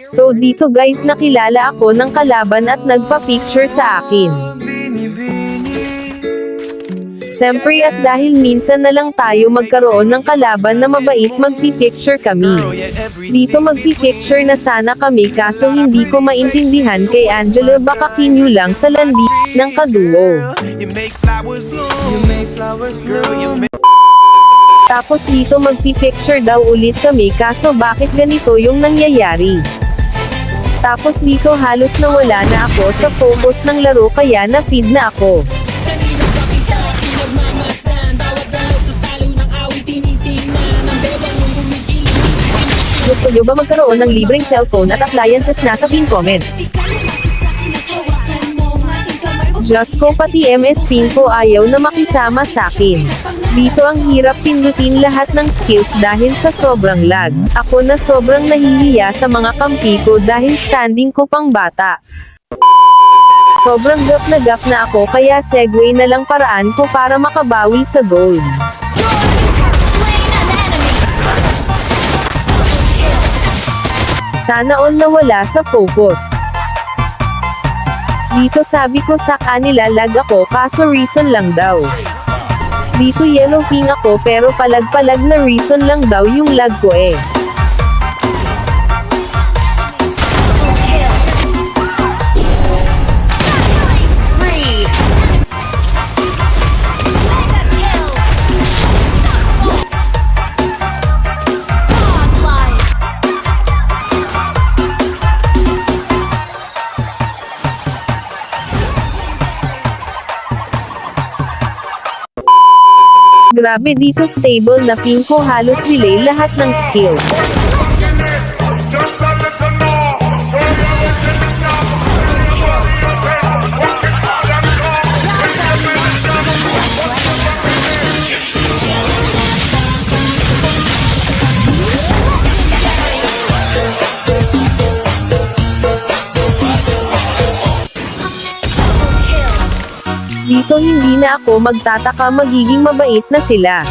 So dito guys nakilala ako ng kalaban at nagpa-picture sa akin. Siyempre at dahil minsan na lang tayo magkaroon ng kalaban na mabait magpi-picture kami. Dito magpi-picture na sana kami kaso hindi ko maintindihan kay Angela baka kinyo lang sa landi ng kaduo. Tapos dito magpi-picture daw ulit kami kaso bakit ganito yung nangyayari. Tapos dito halos nawala na ako sa focus ng laro kaya na-feed na ako. Gusto nyo ba magkaroon ng libreng cellphone at appliances nasa pin comment? Just ko pati MS Pin ko ayaw na makisama sa akin. Dito ang hirap pindutin lahat ng skills dahil sa sobrang lag. Ako na sobrang nahihiya sa mga kampi ko dahil standing ko pang bata. Sobrang gap na ako kaya segue na lang paraan ko para makabawi sa gold. Sana all nawala sa focus. Dito sabi ko sa kanila lag ako kaso reason lang daw. Dito yellow ping ako pero palag-palag na reason lang daw yung lag ko eh. Grabe dito stable na ping ko halos delay lahat ng skills. Dito hindi na ako magtataka magiging mabait na sila.